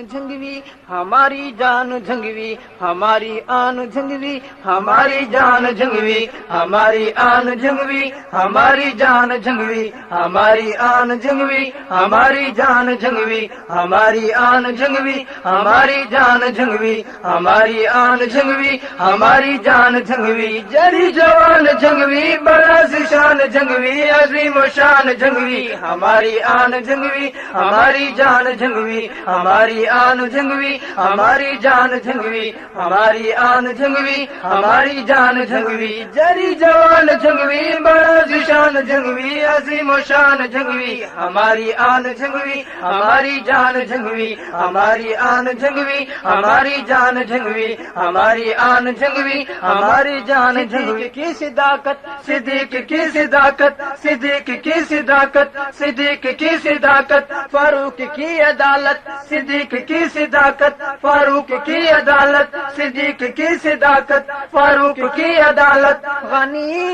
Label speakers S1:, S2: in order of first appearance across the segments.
S1: جھنگوی ہماری جان جھنگوی ہماری آن جھنگوی ہماری جان جھنگوی ہماری آن جھنگوی ہماری جان جھنگوی ہماری آن جھنگوی ہماری جان جھنگوی ہماری آن جھنگوی ہماری جان جھنگوی ہماری آن جھنگوی ہماری جان جھنگوی جری جوان جھنگوی بڑا ذیشان جھنگوی عظیم و شان جھنگوی ہماری آن جھنگوی ہماری جان جھنگوی ہماری آن جھنگوی ہماری جان جھنگوی ہماری آن جھنگوی ہماری جان جھنگوی جری جوان جھنگوی بڑا ذیشان جھنگوی عظیم و شان جھنگوی ہماری آن جھنگوی ہماری جان جھنگوی ہماری آن جھنگوی ہماری جان جھنگوی ہماری آن جھنگوی ہماری جان جھنگوی کی صداقت صدیق کی صداقت صدیق کی صداقت صدیق کی صداقت فاروق کی عدالت صدیق کی صداقت فاروق کی عدالت صدیق کی صداقت فاروق کی عدالت غنی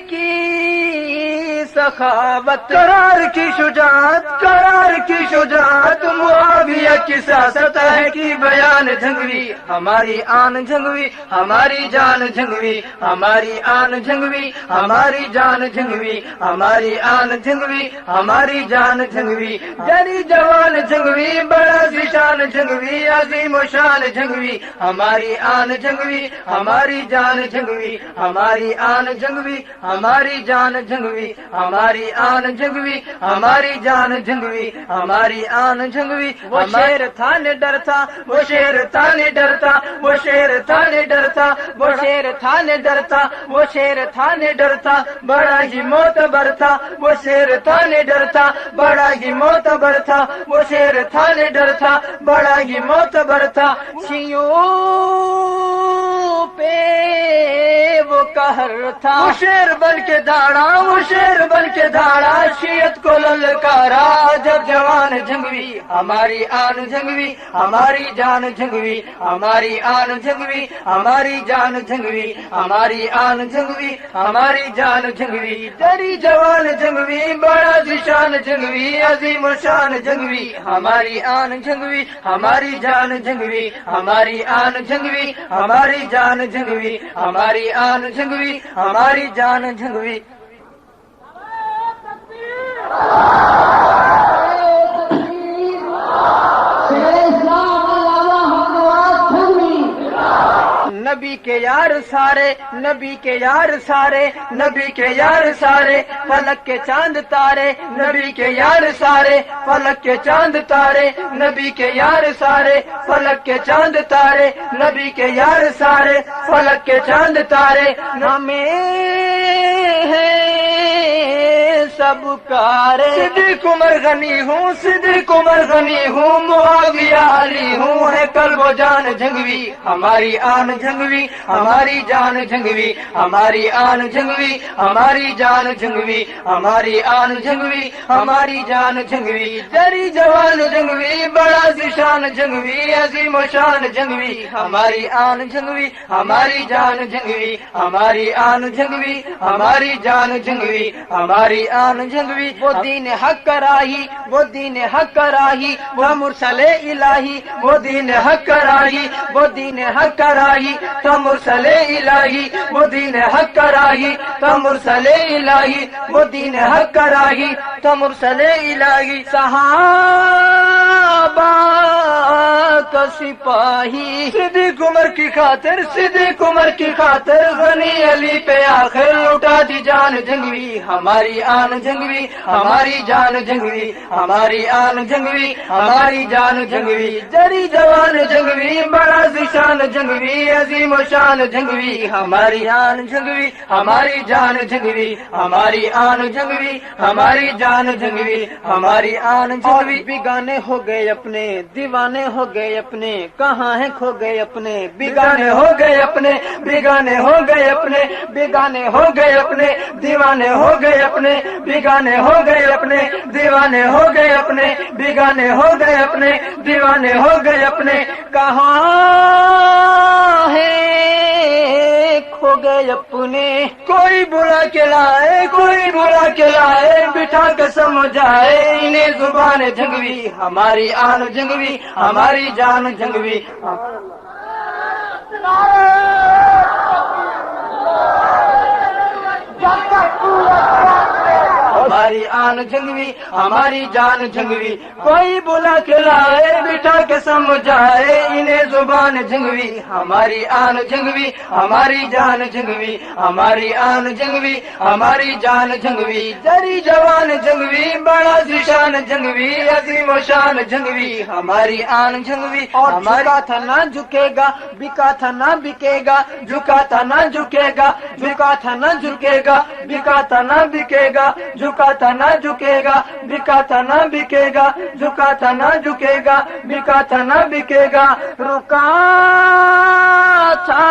S1: کی سخاوت قرار کی شجاعت قرار کی شجاعت معاویہ کی سیاست ہے کی بیان جھنگوی ہماری آن جھنگوی ہماری جان جھنگوی ہماری آن جھنگوی ہماری جان جھنگوی ہماری آن جھنگوی ہماری جان جھنگوی جری جوان جھنگوی بڑا ذیشان جھنگوی عظیم و شان جھنگوی ہماری آن جھنگوی ہماری جان جھنگوی ہماری آن جھنگوی ہماری جان جھنگوی ہماری آن جھنگوی ہماری جان جھنگوی ہماری آن جھنگوی وہ شیر تھا نہ ڈرتا وہ شیر تھا نہ ڈرتا وہ شیر تھا نہ ڈرتا وہ شیر تھا نہ ڈرتا وہ شیر تھا نہ ڈرتا بڑا ہی معتبر تھا وہ شیر تھا نہ ڈرتا بڑا ہی معتبر تھا وہ شیر تھا نہ ڈرتا بڑا ہی معتبر تھا شیوں پہ وہ قہر تھا وہ شیر بن کے داڑا وہ شیر بن کے داڑا شیعت کو للکارا جب جوان جھنگوی ہماری آن جھنگوی ہماری جان جھنگوی ہماری آن جھنگوی ہماری جان جھنگوی ہماری آن جھنگوی ہماری جان جھنگوی جری جوان جھنگوی بڑا ذیشان جھنگوی عظیم و شان جھنگوی ہماری آن جھنگوی ہماری جان جھنگوی ہماری آن جھنگوی ہماری جان جھنگوی ہماری آن جھنگوی ہماری جان جھنگوی نبی کے یار سارے نبی کے یار سارے نبی کے یار سارے فلک کے چاند تارے نبی کے یار سارے فلک کے چاند تارے نبی کے یار سارے فلک کے چاند تارے نبی کے یار سارے فلک کے چاند تارے ہمیں ہے سب کارے صدیق عمر غنی ہوں صدیق عمر غنی ہوں معاویہ علی ہوں ہے قلب و جان جھنگوی ہماری آن جھنگوی ہماری جان جھنگوی ہماری آن جھنگوی ہماری جان جھنگوی ہماری آن جھنگوی ہماری جان جھنگوی جری جوان جھنگوی بڑا ذیشان جھنگوی عظیم و شان جھنگوی ہماری آن جھنگوی ہماری جان جھنگوی ہماری آن جھنگوی ہماری جان جھنگوی ہماری آن جھنگوی وہ دین حق کراہی وہ دین حق کراہی وہ مرسل الہی وہ دین حق کراہی وہ دین حق کراہی تو مرسل الہی وہ دین حق کراہی تو مرسل الہی وہ دین حق کراہی تو مرسل الہی صحابہ کا سپاہی صدیق عمر کی خاطر صدیق عمر کی خاطر غنی علی پہ آخر لٹا دی جان جھنگوی ہماری آن جھنگوی ہماری جان جھنگوی ہماری آن جھنگوی ہماری جان جھنگوی جری جوان جھنگوی بڑا ذیشان جھنگوی عظیم و شان جھنگوی ہماری آن جھنگوی ہماری جان جھنگوی ہماری آن جھنگوی ہماری جان جھنگوی ہماری آن جھنگوی بیگانے ہو گئے اپنے دیوانے ہو گئے اپنے کہاں ہیں کھو گئے اپنے بیگانے ہو گئے اپنے بیگانے ہو گئے اپنے بیگانے ہو گئے اپنے دیوانے ہو گئے اپنے بیگانے ہو گئے اپنے دیوانے ہو گئے اپنے بیگانے ہو گئے اپنے دیوانے ہو گئے اپنے کہاں ہے کھو گئے اپنے، کوئی بلا کے لائے کوئی بلا کے لائے، بٹھا کے سمجھائے انہیں زبان جنگوی، ہماری آن جنگوی ہماری جان جنگوی. ہماری آن جنگوی ہماری جان جنگوی، کوئی بلا کے لائے بٹھا کے سمجھائے انہیں زبان جنگوی، ہماری آن جنگوی ہماری جان جنگوی، ہماری آن جنگوی ہماری جان جنگوی، جری جوان جنگوی بڑا ذیشان جنگوی، عظیم و شان جنگوی، ہماری آن جنگوی. اور جھکا تھا نہ جھکے گا، بکا تھا نہ بکے گا، جھکا تھا نہ جھکے گا، جھکا تھا نہ جھکے گا، بکا تھا نہ بکے گا، جھکا تھا نہ جھکے گا، بکا تھا نہ بکے گا، جھکا تھا نہ جھکے گا، بکا تھا نہ بکے گا، رکا تھا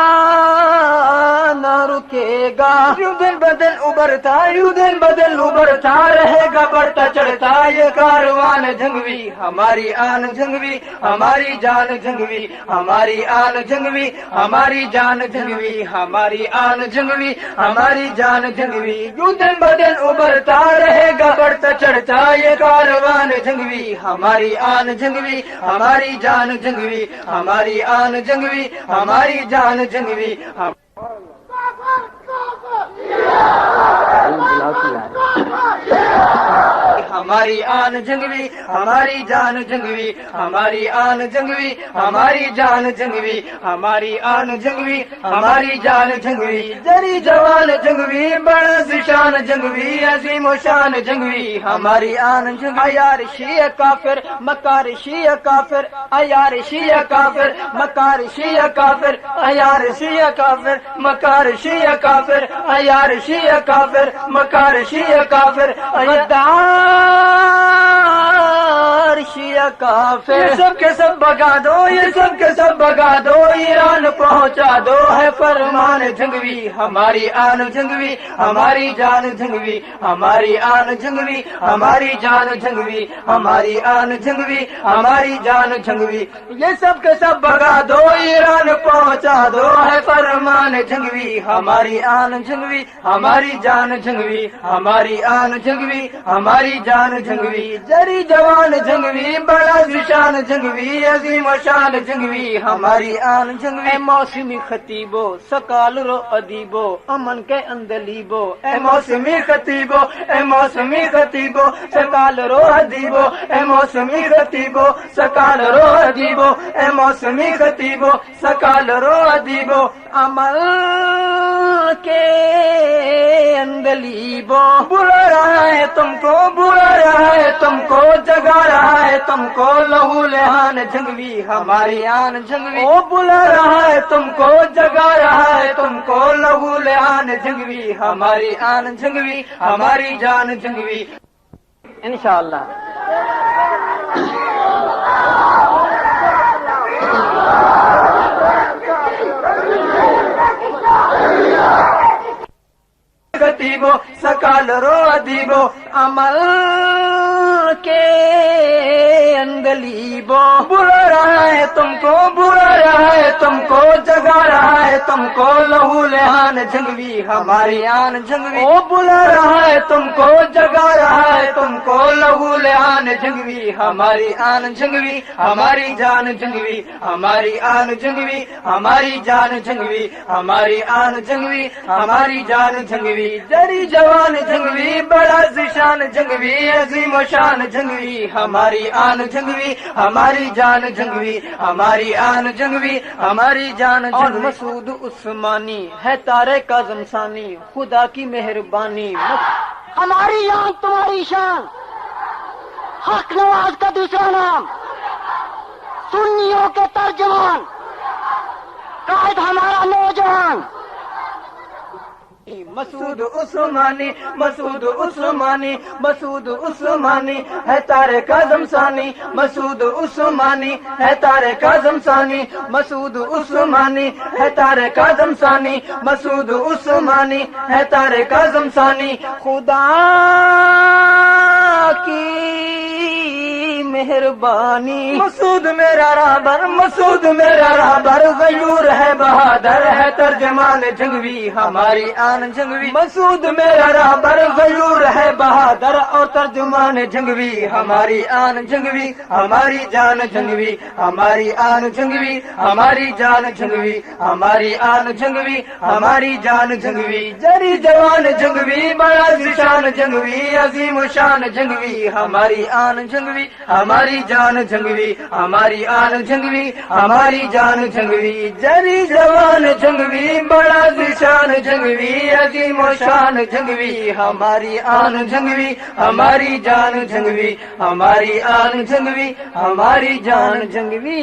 S1: نہ رکے گا. یوں دن بدل ابھرتا یوں دن بدل ابھرتا رہے گا بڑھتا چڑھتا یہ کاروان جنگوی، ہماری آن جنگوی ہماری جان جنگوی، ہماری آن جنگوی ہماری جان جنگوی، ہماری آن جنگوی ہماری جان جنگوی. یوں دن بدل ابھرتا رہے گا بڑھتا چڑھتا یہ کاروان جنگوی، ہماری آن جنگوی ہماری جان جنگوی، ہماری آن جنگوی ہماری جان جنگوی. ہماری آن جنگوی ہماری جان جنگوی، ہماری آن جنگوی ہماری جان جنگوی، ہماری آن جنگوی ہماری جان جنگوی، جری جوان جنگوی بڑا ذیشان جنگوی، عظیم و شان جنگوی، ہماری آن جنگوی. عیار شیعہ کافر مکار شیعہ کافر، عیار شیعہ کافر مکار شیعہ کافر، عیار شیعہ کافر مکار شیعہ کافر، عیار شیعہ کافر مکار شیعہ کافر، غدار شیعہ کافر. یہ سب کے سب بگا دو یہ سب کے سب بگا دو، ایران پہنچا دو ہے فرمان جنگوی، ہماری آن جنگوی ہماری جان جنگوی، ہماری آن جنگوی ہماری جان جنگوی، ہماری آن جنگوی ہماری جان جنگوی. یہ سب کے سب بگا دو ایران پہنچا دو ہے فرمان جنگوی، ہماری آن جنگوی ہماری جان جنگوی، ہماری آن جنگوی ہماری جان جنگوی، جری جوان جنگوی بڑا ذیشان جنگوی، عظیم و شان جنگوی، ہماری آن جنگوی. اے موسمی خطیبو سکال رو ادیبو امن کے اندلیبو، اے موسمی خطیبو اے موسمی خطیبو سکال رو ادیبو، اے موسمی خطیبو سکال رو ادیبو، اے موسمی خطیبو سکال رو ادیبو، عمل کے اندلیبو. بلا رہا ہے تم کو بلا رہا ہے تم کو، جگا رہا ہے تم کو لہو لہان جنگوی، ہماری آن جنگوی. وہ بلا رہا ہے تم کو جگا رہا ہے تم کو لہو لہان جنگوی، ہماری آن جنگوی ہماری جان جنگوی. انشاءاللہ خطیبو سکال رو ادیبو عمل کے اندلیبو. بلا رہا ہے تم کو بلا رہا ہے تم کو، جگا رہا ہے تم کو لہو لہان جنگوی، ہماری آن جنگوی. وہ بلا رہا ہے تم کو جگا رہا ہے تم کو لہو لہان جنگوی، ہماری آن جنگوی ہماری جان جنگوی، ہماری آن جنگوی ہماری جان جنگوی، ہماری آن جنگوی ہماری جان جنگوی، جری جوان جنگوی بڑا ذیشان جنگوی، عظیم و شان جنگوی، ہماری آن جنگوی ہماری جان جنگوی، ہماری آن جنگوی ہماری جان جنگوی. اور مسعود عثمانی ہے تارے کاظم ثانی، خدا کی مہربانی.
S2: ہماری آن تمہاری شان، حق نواز کا دوسرا نام، سنیوں کے ترجمان، قائد ہمارا نوجوان.
S1: مسعود عثمانی مسعود عثمانی مسعود عثمانی ہے تارے کاظم ثانی، مسعود عثمانی ہے تارے کاظم ثانی، مسعود عثمانی ہے تارے کاظم ثانی، مسعود عثمانی ہے تارے کاظم ثانی. خدا کی مہربانی مسعود میرا رہبر مسعود میرا رہبر غیور ہے بہادر ہے ترجمان جنگوی ہماری آن جنگوی مسعود میرا رہبر غیور ہے بہادر اور ترجمان جنگوی ہماری آن جنگوی ہماری جان جنگوی ہماری آن جنگوی ہماری جان جنگوی ہماری آن جنگوی ہماری جان جنگوی جری جوان جنگوی بڑا شان جنگوی عظیم شان جنگوی ہماری آن جنگوی ہماری جان جنگوی ہماری آن جنگوی ہماری جان جنگوی جری جوان جنگوی بڑا شان جنگوی عظیم شان جنگوی ہماری آن جنگوی ہماری جان جنگوی ہماری آن جنگوی ہماری جان جنگوی